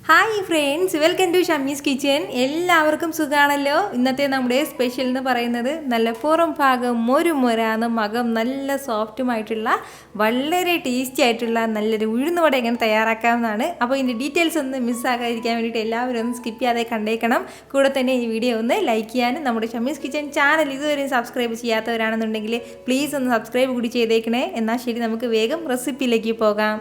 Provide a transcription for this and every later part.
Hi friends, welcome to Shami's kitchen. എല്ലാവർക്കും സുഖമാണല്ലോ. ഇന്നത്തെ നമ്മുടെ സ്പെഷ്യൽ എന്ന് പറയുന്നത് നല്ല പുറം ഭാഗം മൊരുമൊരാന്ന് മകം നല്ല സോഫ്റ്റുമായിട്ടുള്ള വളരെ ടേസ്റ്റി ആയിട്ടുള്ള നല്ലൊരു ഉഴുന്നുവട എങ്ങനെ തയ്യാറാക്കാവുന്നതാണ്. അപ്പോൾ ഇതിൻ്റെ ഡീറ്റെയിൽസ് ഒന്ന് മിസ്സാകാതിരിക്കാൻ വേണ്ടിയിട്ട് എല്ലാവരും ഒന്ന് സ്കിപ്പ് ചെയ്യാതെ കണ്ടേക്കണം. കൂടെ തന്നെ ഈ വീഡിയോ ഒന്ന് ലൈക്ക് ചെയ്യാനും നമ്മുടെ ഷമീസ് കിച്ചൻ ചാനൽ ഇതുവരെയും സബ്സ്ക്രൈബ് ചെയ്യാത്തവരാണെന്നുണ്ടെങ്കിൽ പ്ലീസ് ഒന്ന് സബ്സ്ക്രൈബ് കൂടി ചെയ്തേക്കണേ. എന്നാൽ ശരി, നമുക്ക് വേഗം റെസിപ്പിയിലേക്ക് പോകാം.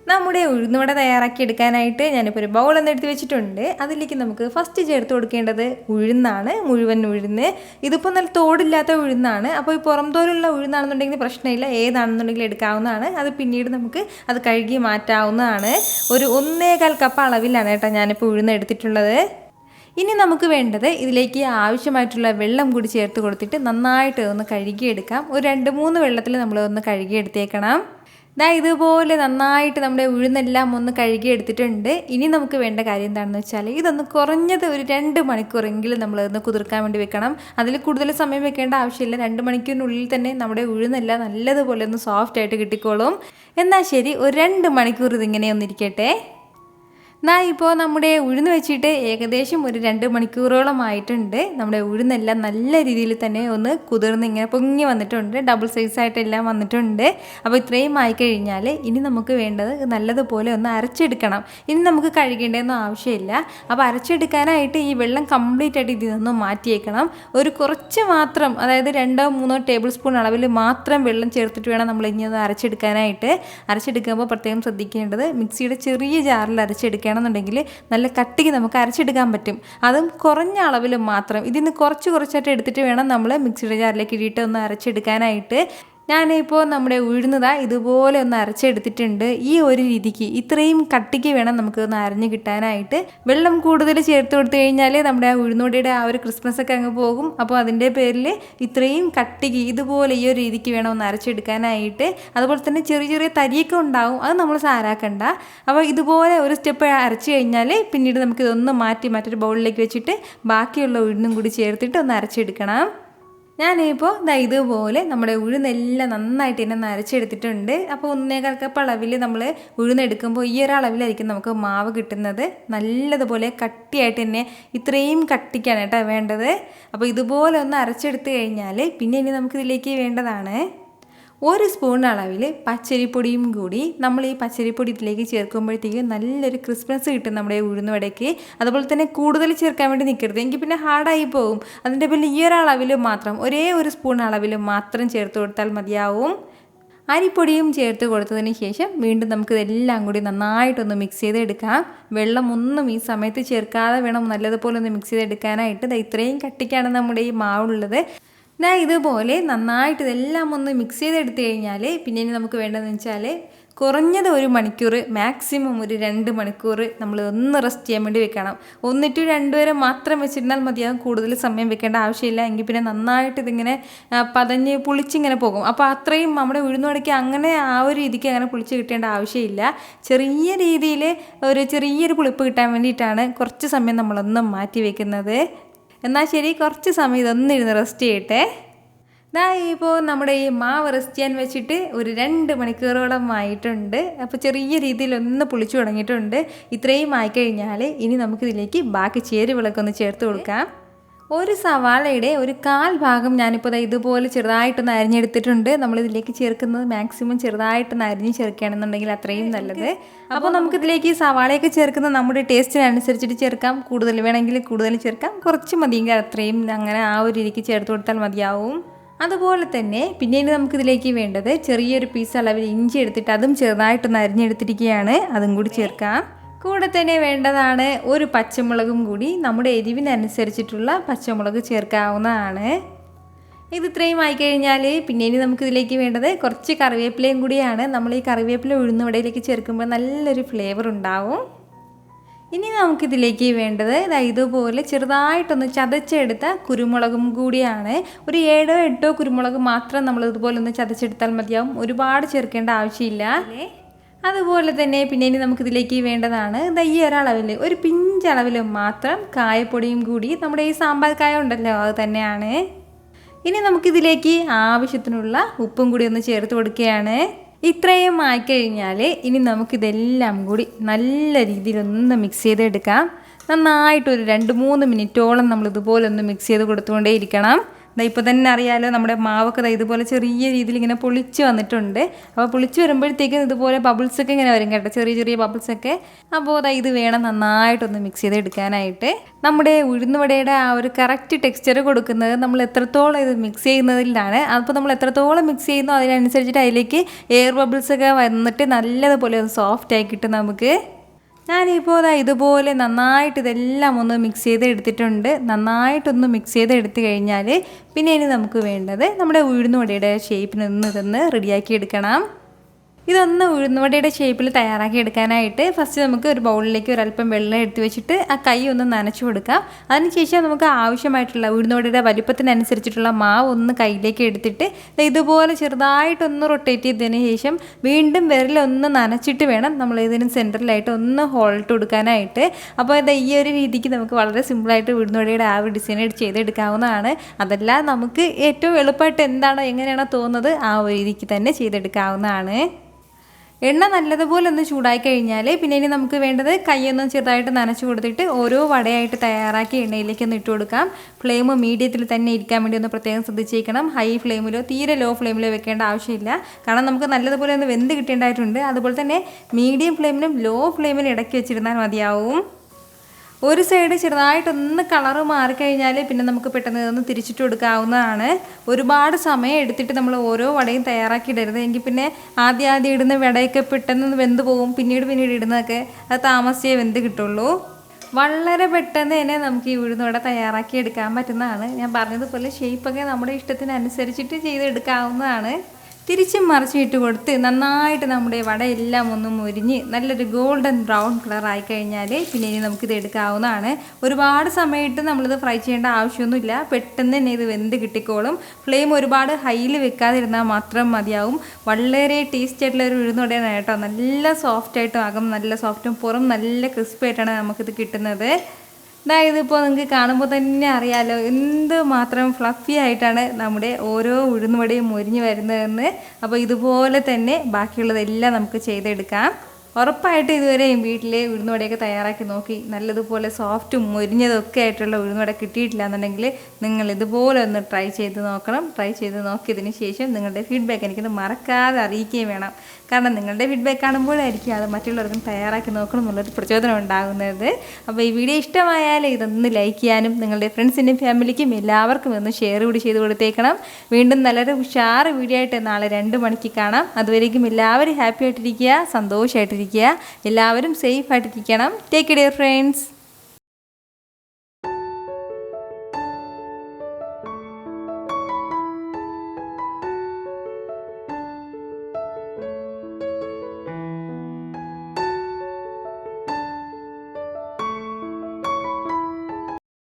നമ്മുടെ ഉഴുന്നുവട തയ്യാറാക്കി എടുക്കാനായിട്ട് ഞാനിപ്പോൾ ഒരു ബൗളൊന്ന് എടുത്ത് വെച്ചിട്ടുണ്ട്. അതിലേക്ക് നമുക്ക് ഫസ്റ്റ് ചേർത്ത് കൊടുക്കേണ്ടത് ഉഴുന്നാണ്, മുഴുവൻ ഉഴുന്ന്. ഇതിപ്പോൾ നല്ല തോടില്ലാത്ത ഉഴുന്നാണ്. അപ്പോൾ ഈ പുറം തോലുള്ള ഉഴുന്നാണെന്നുണ്ടെങ്കിൽ പ്രശ്നമില്ല, ഏതാണെന്നുണ്ടെങ്കിൽ എടുക്കാവുന്നതാണ്. അത് പിന്നീട് നമുക്ക് അത് കഴുകി മാറ്റാവുന്നതാണ്. ഒരു 1.25 കപ്പ് അളവിലാണ് കേട്ടോ ഞാനിപ്പോൾ ഉഴുന്ന് എടുത്തിട്ടുള്ളത്. ഇനി നമുക്ക് വേണ്ടത് ഇതിലേക്ക് ആവശ്യമായിട്ടുള്ള വെള്ളം കൂടി ചേർത്ത് കൊടുത്തിട്ട് നന്നായിട്ട് ഒന്ന് കഴുകിയെടുക്കാം. ഒരു 2-3 വെള്ളത്തിൽ നമ്മൾ ഒന്ന് കഴുകിയെടുത്തേക്കണം. ഇതുപോലെ നന്നായിട്ട് നമ്മുടെ ഉഴുന്നെല്ലാം ഒന്ന് കഴുകിയെടുത്തിട്ടുണ്ട്. ഇനി നമുക്ക് വേണ്ട കാര്യം എന്താണെന്ന് വെച്ചാൽ ഇതൊന്ന് കുറഞ്ഞത് ഒരു 2 മണിക്കൂറെങ്കിലും നമ്മളതൊന്ന് കുതിർക്കാൻ വേണ്ടി വെക്കണം. അതിൽ കൂടുതൽ സമയം വെക്കേണ്ട ആവശ്യമില്ല. 2 മണിക്കൂറിനുള്ളിൽ തന്നെ നമ്മുടെ ഉഴുന്നെല്ലാം നല്ലതുപോലെ ഒന്ന് സോഫ്റ്റ് ആയിട്ട് കിട്ടിക്കോളും. എന്നാൽ ശരി, ഒരു 2 മണിക്കൂർ ഇതിങ്ങനെ ഒന്നിരിക്കട്ടെ. ഇപ്പോൾ നമ്മുടെ ഉഴുന്ന് വെച്ചിട്ട് ഏകദേശം ഒരു 2 മണിക്കൂറോളം ആയിട്ടുണ്ട്. നമ്മുടെ ഉഴുന്നെല്ലാം നല്ല രീതിയിൽ തന്നെ ഒന്ന് കുതിർന്ന് ഇങ്ങനെ പൊങ്ങി വന്നിട്ടുണ്ട്. ഡബിൾ സൈസായിട്ടെല്ലാം വന്നിട്ടുണ്ട്. അപ്പോൾ ഇത്രയും ആയിക്കഴിഞ്ഞാൽ ഇനി നമുക്ക് വേണ്ടത് നല്ലതുപോലെ ഒന്ന് അരച്ചെടുക്കണം. ഇനി നമുക്ക് കഴുകേണ്ടതൊന്നും ആവശ്യമില്ല. അപ്പോൾ അരച്ചെടുക്കാനായിട്ട് ഈ വെള്ളം കംപ്ലീറ്റ് ആയിട്ട് ഇതിൽ നിന്നും മാറ്റിയേക്കണം. ഒരു കുറച്ച് മാത്രം, അതായത് 2-3 ടേബിൾ സ്പൂൺ അളവിൽ മാത്രം വെള്ളം ചേർത്തിട്ട് വേണം നമ്മൾ ഇനി ഒന്ന് അരച്ചെടുക്കാനായിട്ട്. അരച്ചെടുക്കുമ്പോൾ പ്രത്യേകം ശ്രദ്ധിക്കേണ്ടത് മിക്സിയുടെ ചെറിയ ജാറിൽ അരച്ചെടുക്കുക െന്നുണ്ടെങ്കിൽ നല്ല കട്ടിക്ക് നമുക്ക് അരച്ചെടുക്കാൻ പറ്റും. അതും കുറഞ്ഞ അളവിൽ മാത്രം. ഇതിന് കുറച്ചായിട്ട് എടുത്തിട്ട് വേണം നമ്മൾ മിക്സിയുടെ ജാറിലേക്ക് ഇട്ടിട്ട് ഒന്ന് അരച്ചെടുക്കാനായിട്ട്. ഞാനിപ്പോൾ നമ്മുടെ ഉഴുന്നതാ ഇതുപോലെ ഒന്ന് അരച്ചെടുത്തിട്ടുണ്ട്. ഈ ഒരു രീതിക്ക് ഇത്രയും കട്ടിക്ക് വേണം നമുക്ക് ഒന്ന് അരഞ്ഞ് കിട്ടാനായിട്ട്. വെള്ളം കൂടുതൽ ചേർത്ത് കൊടുത്തു കഴിഞ്ഞാൽ നമ്മുടെ ഉഴുന്നുവടയുടെ ആ ഒരു ക്രിസ്മസ് ഒക്കെ അങ്ങ് പോകും. അപ്പോൾ അതിൻ്റെ പേരിൽ ഇത്രയും കട്ടിക്ക് ഇതുപോലെ ഈ ഒരു രീതിക്ക് വേണം ഒന്ന് അരച്ചെടുക്കാനായിട്ട്. അതുപോലെ തന്നെ ചെറിയ തരിയൊക്കെ ഉണ്ടാവും, അത് നമ്മൾ സാരാക്കണ്ട. അപ്പോൾ ഇതുപോലെ ഒരു സ്റ്റെപ്പ് അരച്ച് കഴിഞ്ഞാൽ പിന്നീട് നമുക്കിതൊന്ന് മാറ്റി മറ്റൊരു ബൗളിലേക്ക് വെച്ചിട്ട് ബാക്കിയുള്ള ഉഴുന്നും കൂടി ചേർത്തിട്ട് ഒന്ന് അരച്ചെടുക്കണം. ഞാനിപ്പോൾ ഇതുപോലെ നമ്മുടെ ഉഴുന്നെല്ലാം നന്നായിട്ട് തന്നെ അരച്ചെടുത്തിട്ടുണ്ട്. അപ്പോൾ 1.25 കപ്പ് അളവിൽ നമ്മൾ ഉഴുന്നെടുക്കുമ്പോൾ ഈ ഒരു അളവിലായിരിക്കും നമുക്ക് മാവ് കിട്ടുന്നത്. നല്ലതുപോലെ കട്ടിയായിട്ട് തന്നെ ഇത്രയും കട്ടിക്കാണ് കേട്ടോ വേണ്ടത്. അപ്പോൾ ഇതുപോലെ ഒന്ന് അരച്ചെടുത്ത് കഴിഞ്ഞാൽ പിന്നെ ഇനി നമുക്കിതിലേക്ക് വേണ്ടതാണ് 1 സ്പൂൺ അളവിൽ പച്ചരിപ്പൊടിയും കൂടി. നമ്മൾ ഈ പച്ചരിപ്പൊടി ഇതിലേക്ക് ചേർക്കുമ്പോഴത്തേക്ക് നല്ലൊരു ക്രിസ്മസ് കിട്ടും നമ്മുടെ ഉഴുന്നുവടയ്ക്ക്. അതുപോലെ തന്നെ കൂടുതൽ ചേർക്കാൻ വേണ്ടി നിൽക്കരുത്, എങ്കിൽ പിന്നെ ഹാർഡായി പോകും. അതിൻ്റെ പേരിൽ ഈ ഒരു അളവിൽ മാത്രം, ഒരേ 1 സ്പൂൺ അളവിൽ മാത്രം ചേർത്ത് കൊടുത്താൽ മതിയാവും. അരിപ്പൊടിയും ചേർത്ത് കൊടുത്തതിന് ശേഷം വീണ്ടും നമുക്കിതെല്ലാം കൂടി നന്നായിട്ടൊന്ന് മിക്സ് ചെയ്തെടുക്കാം. വെള്ളമൊന്നും ഈ സമയത്ത് ചേർക്കാതെ വേണം നല്ലതുപോലെ ഒന്ന് മിക്സ് ചെയ്തെടുക്കാനായിട്ട്. ഇത്രയും കട്ടിക്കാണ് നമ്മുടെ ഈ മാവുള്ളത്. ഇതുപോലെ നന്നായിട്ട് ഇതെല്ലാം ഒന്ന് മിക്സ് ചെയ്തെടുത്ത് കഴിഞ്ഞാൽ പിന്നെ ഇനി നമുക്ക് വേണ്ടതെന്ന് വെച്ചാൽ കുറഞ്ഞത് 1 മണിക്കൂർ, മാക്സിമം ഒരു 2 മണിക്കൂർ നമ്മൾ ഒന്ന് റെസ്റ്റ് ചെയ്യാൻ വേണ്ടി വെക്കണം. 1 to 2 വരെ മാത്രം വെച്ചിരുന്നാൽ മതിയാകും. കൂടുതൽ സമയം വെക്കേണ്ട ആവശ്യമില്ല. എങ്കിൽ പിന്നെ നന്നായിട്ട് ഇതിങ്ങനെ പതഞ്ഞ് പുളിച്ചിങ്ങനെ പോകും. അപ്പോൾ അത്രയും നമ്മുടെ ഉഴുന്നുവടയ്ക്ക് അങ്ങനെ ആ ഒരു രീതിക്ക് അങ്ങനെ പുളിച്ച് കിട്ടേണ്ട ആവശ്യമില്ല. ചെറിയ രീതിയിൽ ചെറിയൊരു പുളിപ്പ് കിട്ടാൻ വേണ്ടിയിട്ടാണ് കുറച്ച് സമയം നമ്മളൊന്ന് മാറ്റി വെക്കുന്നത്. എന്നാൽ ശരി, കുറച്ച് സമയം ഇതൊന്നിരുന്ന് റെസ്റ്റ് ചെയ്യട്ടെ. ഇപ്പോൾ നമ്മുടെ ഈ മാവ് റെസ്റ്റ് ചെയ്യാൻ വെച്ചിട്ട് ഒരു 2 മണിക്കൂറോളം ആയിട്ടുണ്ട്. അപ്പോൾ ചെറിയ രീതിയിൽ ഒന്ന് പുളിച്ചു തുടങ്ങിയിട്ടുണ്ട്. ഇത്രയും ആയിക്കഴിഞ്ഞാൽ ഇനി നമുക്കിതിലേക്ക് ബാക്കി ചേരുവകളൊക്കെ ഒന്ന് ചേർത്ത് കൊടുക്കാം. ഒരു സവാളയുടെ 1/4 ഭാഗം ഞാനിപ്പോൾ ഇതുപോലെ ചെറുതായിട്ടൊന്ന് അരിഞ്ഞെടുത്തിട്ടുണ്ട്. നമ്മളിതിലേക്ക് ചേർക്കുന്നത് മാക്സിമം ചെറുതായിട്ടൊന്ന് അരിഞ്ഞ് ചേർക്കുകയാണെന്നുണ്ടെങ്കിൽ അത്രയും നല്ലത്. അപ്പോൾ നമുക്കിതിലേക്ക് സവാളയൊക്കെ ചേർക്കുന്നത് നമ്മുടെ ടേസ്റ്റിനനുസരിച്ചിട്ട് ചേർക്കാം. കൂടുതൽ വേണമെങ്കിൽ കൂടുതൽ ചേർക്കാം, കുറച്ച് മതിയെങ്കിൽ അത്രയും അങ്ങനെ ആ ഒരു രീതിക്ക് ചേർത്ത് കൊടുത്താൽ മതിയാവും. അതുപോലെ തന്നെ പിന്നീട് നമുക്കിതിലേക്ക് വേണ്ടത് ചെറിയൊരു പീസ് അളവിൽ ഇഞ്ചി എടുത്തിട്ട് അതും ചെറുതായിട്ടൊന്ന് അരിഞ്ഞെടുത്തിരിക്കുകയാണ്. അതും കൂടി ചേർക്കാം. കൂടെ തന്നെ വേണ്ടതാണ് 1 പച്ചമുളകും കൂടി. നമ്മുടെ എരിവിനനുസരിച്ചിട്ടുള്ള പച്ചമുളക് ചേർക്കാവുന്നതാണ്. ഇത് ഇത്രയും ആയിക്കഴിഞ്ഞാൽ പിന്നെ ഇനി നമുക്കിതിലേക്ക് വേണ്ടത് കുറച്ച് കറിവേപ്പിലയും കൂടിയാണ്. നമ്മൾ ഈ കറിവേപ്പില ഉഴുന്നുവടയിലേക്ക് ചേർക്കുമ്പോൾ നല്ലൊരു ഫ്ലേവർ ഉണ്ടാവും. ഇനി നമുക്കിതിലേക്ക് വേണ്ടത് ഇതുപോലെ ചെറുതായിട്ടൊന്ന് ചതച്ചെടുത്ത കുരുമുളകും കൂടിയാണ്. ഒരു 7-8 കുരുമുളക് മാത്രം നമ്മൾ ഇതുപോലെ ഒന്ന് ചതച്ചെടുത്താൽ മതിയാവും. ഒരുപാട് ചേർക്കേണ്ട ആവശ്യമില്ല. അതുപോലെ തന്നെ പിന്നെ ഇനി നമുക്കിതിലേക്ക് വേണ്ടതാണ് ഈ ഒരളവിൽ ഒരു പിഞ്ചളവിൽ മാത്രം കായപ്പൊടിയും കൂടി. നമ്മുടെ ഈ സാമ്പാർ കായ ഉണ്ടല്ലോ, അത് തന്നെയാണ്. ഇനി നമുക്കിതിലേക്ക് ആവശ്യത്തിനുള്ള ഉപ്പും കൂടി ഒന്ന് ചേർത്ത് കൊടുക്കുകയാണ്. ഇത്രയും ആയിക്കഴിഞ്ഞാൽ ഇനി നമുക്കിതെല്ലാം കൂടി നല്ല രീതിയിലൊന്ന് മിക്സ് ചെയ്തെടുക്കാം. നന്നായിട്ടൊരു 2-3 മിനിറ്റോളം നമ്മളിതുപോലെ ഒന്ന് മിക്സ് ചെയ്ത് കൊടുത്തുകൊണ്ടേ ഇരിക്കണം. ഇപ്പോൾ തന്നെ അറിയാമല്ലോ നമ്മുടെ മാവൊക്കെ ഇതുപോലെ ചെറിയ രീതിയിൽ ഇങ്ങനെ പൊളിച്ച് വന്നിട്ടുണ്ട്. അപ്പോൾ പൊളിച്ച് വരുമ്പോഴത്തേക്കും ഇതുപോലെ ബബിൾസൊക്കെ ഇങ്ങനെ വരും കേട്ടോ, ചെറിയ ചെറിയ ബബിൾസൊക്കെ. അപ്പോൾ ഇത് വേണം നന്നായിട്ടൊന്ന് മിക്സ് ചെയ്തെടുക്കാനായിട്ട്. നമ്മുടെ ഉഴുന്നുവടയുടെ ആ ഒരു കറക്റ്റ് ടെക്സ്ചർ കൊടുക്കുന്നത് നമ്മൾ എത്രത്തോളം ഇത് മിക്സ് ചെയ്യുന്നതിലാണ്. അപ്പോൾ നമ്മൾ എത്രത്തോളം മിക്സ് ചെയ്യുന്നോ അതിനനുസരിച്ചിട്ട് അതിലേക്ക് എയർ ബബിൾസൊക്കെ വന്നിട്ട് നല്ലതുപോലെ ഒന്ന് സോഫ്റ്റായി കിട്ടും നമുക്ക്. ഞാനിപ്പോൾ ഇതുപോലെ നന്നായിട്ട് ഇതെല്ലാം ഒന്ന് മിക്സ് ചെയ്ത് എടുത്തിട്ടുണ്ട്. നന്നായിട്ടൊന്ന് മിക്സ് ചെയ്ത് എടുത്തു കഴിഞ്ഞാൽ പിന്നെ ഇനി നമുക്ക് വേണ്ടത് നമ്മുടെ ഉഴുന്നുവടയുടെ ഷേപ്പിനൊന്ന് ഇതൊന്ന് റെഡിയാക്കി എടുക്കണം. ഇതൊന്ന് ഉഴുന്നുവടയുടെ ഷേപ്പിൽ തയ്യാറാക്കി എടുക്കാനായിട്ട് ഫസ്റ്റ് നമുക്ക് ഒരു ബൗളിലേക്ക് ഒരല്പം വെള്ളം എടുത്ത് വെച്ചിട്ട് ആ കൈ ഒന്ന് നനച്ചു കൊടുക്കാം. അതിനുശേഷം നമുക്ക് ആവശ്യമായിട്ടുള്ള ഉഴുന്നുവടയുടെ വലിപ്പത്തിനനുസരിച്ചിട്ടുള്ള മാവ് ഒന്ന് കയ്യിലേക്ക് എടുത്തിട്ട് ഇതുപോലെ ചെറുതായിട്ടൊന്ന് റൊട്ടേറ്റ് ചെയ്തതിന് ശേഷം വീണ്ടും വിരലൊന്ന് നനച്ചിട്ട് വേണം നമ്മൾ ഇതിന് സെൻറ്ററിലായിട്ട് ഒന്ന് ഹോൾട്ട് കൊടുക്കാനായിട്ട്. അപ്പോൾ ഈ ഒരു രീതിക്ക് നമുക്ക് വളരെ സിമ്പിളായിട്ട് ഉഴുന്നുവടയുടെ ആ ഒരു ഡിസൈൻ ചെയ്തെടുക്കാവുന്നതാണ്. അതല്ല നമുക്ക് ഏറ്റവും എളുപ്പമായിട്ട് എന്താണോ എങ്ങനെയാണോ തോന്നുന്നത് ആ ഒരു രീതിക്ക് തന്നെ ചെയ്തെടുക്കാവുന്നതാണ്. എണ്ണ നല്ലതുപോലെ ഒന്ന് ചൂടായി കഴിഞ്ഞാൽ പിന്നെ ഇനി നമുക്ക് വേണ്ടത് കൈയൊന്നും ചെറുതായിട്ട് നനച്ച് കൊടുത്തിട്ട് ഓരോ വടയായിട്ട് തയ്യാറാക്കി എണ്ണയിലേക്ക് ഒന്ന് ഇട്ട് കൊടുക്കാം. ഫ്ലെയിം മീഡിയത്തിൽ തന്നെ ഇരിക്കാൻ വേണ്ടി ഒന്ന് പ്രത്യേകം ശ്രദ്ധിച്ചേക്കണം. ഹൈ ഫ്ലെയിമിലോ തീരെ ലോ ഫ്ലെയിമിലോ വെക്കേണ്ട ആവശ്യമില്ല. കാരണം നമുക്ക് നല്ലതുപോലെ ഒന്ന് വെന്ത് കിട്ടേണ്ടതായിട്ടുണ്ട്. അതുപോലെ തന്നെ മീഡിയം ഫ്ലെയിമിലും ലോ ഫ്ലെയിമിലും ഇടയ്ക്ക് വെച്ചിരുന്നാൽ മതിയാവും. ഒരു സൈഡ് ചെറുതായിട്ടൊന്ന് കളറ് മാറിക്കഴിഞ്ഞാൽ പിന്നെ നമുക്ക് പെട്ടെന്ന് ഇതൊന്ന് തിരിച്ചിട്ട് കൊടുക്കാവുന്നതാണ്. ഒരുപാട് സമയം എടുത്തിട്ട് നമ്മൾ ഓരോ വടയും തയ്യാറാക്കിയിടരുത്. എങ്കിൽ പിന്നെ ആദ്യം ഇടുന്ന വടയൊക്കെ പെട്ടെന്ന് വെന്ത് പോകും. പിന്നീട് ഇടുന്നതൊക്കെ അത് താമസിച്ചേ വെന്ത് കിട്ടുള്ളൂ. വളരെ പെട്ടെന്ന് തന്നെ നമുക്ക് ഈ ഉഴുന്നുവട തയ്യാറാക്കി എടുക്കാൻ പറ്റുന്നതാണ്. ഞാൻ പറഞ്ഞതുപോലെ ഷേപ്പൊക്കെ നമ്മുടെ ഇഷ്ടത്തിനനുസരിച്ചിട്ട് ചെയ്തെടുക്കാവുന്നതാണ്. തിരിച്ചും മറിച്ചും ഇട്ട് കൊടുത്ത് നന്നായിട്ട് നമ്മുടെ വട എല്ലാം ഒന്ന് മുരിഞ്ഞ് നല്ലൊരു ഗോൾഡൻ ബ്രൗൺ കളറായി കഴിഞ്ഞാൽ പിന്നെ ഇനി നമുക്കിത് എടുക്കാവുന്നതാണ്. ഒരുപാട് സമയത്ത് നമ്മളിത് ഫ്രൈ ചെയ്യേണ്ട ആവശ്യമൊന്നുമില്ല. പെട്ടെന്ന് തന്നെ ഇത് വെന്ത് കിട്ടിക്കോളും. ഫ്ലെയിം ഒരുപാട് ഹൈയിൽ വെക്കാതിരുന്നാൽ മാത്രം മതിയാവും. വളരെ ടേസ്റ്റി ആയിട്ടുള്ള ഒരു ഉഴുന്നുവടയാണ് കേട്ടോ. നല്ല സോഫ്റ്റായിട്ടും അകം നല്ല സോഫ്റ്റും പുറം നല്ല ക്രിസ്പായിട്ടാണ് നമുക്കിത് കിട്ടുന്നത്. ഇതിപ്പോൾ നിങ്ങൾക്ക് കാണുമ്പോൾ തന്നെ അറിയാമല്ലോ എന്ത് മാത്രം ഫ്ലഫി ആയിട്ടാണ് നമ്മുടെ ഓരോ ഉഴുന്നുവടയും മൊരിഞ്ഞ് വരുന്നതെന്ന്. അപ്പോൾ ഇതുപോലെ തന്നെ ബാക്കിയുള്ളതെല്ലാം നമുക്ക് ചെയ്തെടുക്കാം. ഉറപ്പായിട്ട് ഇതുവരെയും വീട്ടിൽ ഉഴുന്നുവടയൊക്കെ തയ്യാറാക്കി നോക്കി നല്ലതുപോലെ സോഫ്റ്റും മൊരിഞ്ഞതൊക്കെ ആയിട്ടുള്ള ഉഴുന്നുവട കിട്ടിയിട്ടില്ല എന്നുണ്ടെങ്കിൽ നിങ്ങൾ ഇതുപോലെ ഒന്ന് ട്രൈ ചെയ്ത് നോക്കണം. ട്രൈ ചെയ്ത് നോക്കിയതിന് ശേഷം നിങ്ങളുടെ ഫീഡ്ബാക്ക് എനിക്കൊന്ന് മറക്കാതെ അറിയിക്കുകയും വേണം. കാരണം നിങ്ങളുടെ ഫീഡ്ബാക്ക് കാണുമ്പോഴായിരിക്കും അത് മറ്റുള്ളവർക്കും തയ്യാറാക്കി നോക്കണം എന്നുള്ളൊരു പ്രചോദനം ഉണ്ടാകുന്നത്. അപ്പോൾ ഈ വീഡിയോ ഇഷ്ടമായാൽ ഇതൊന്ന് ലൈക്ക് ചെയ്യാനും നിങ്ങളുടെ ഫ്രണ്ട്സിൻ്റെയും ഫാമിലിക്കും എല്ലാവർക്കും ഒന്ന് ഷെയർ കൂടി ചെയ്ത് കൊടുത്തേക്കണം. വീണ്ടും നല്ലൊരു ഉഷാറ് വീഡിയോ ആയിട്ട് നാളെ 2 മണിക്ക് കാണാം. അതുവരേക്കും എല്ലാവരും ഹാപ്പി ആയിട്ടിരിക്കുക, സന്തോഷമായിട്ടിരിക്കുക, എല്ലാവരും സേഫ് ആയിട്ടിരിക്കണം. Take care friends.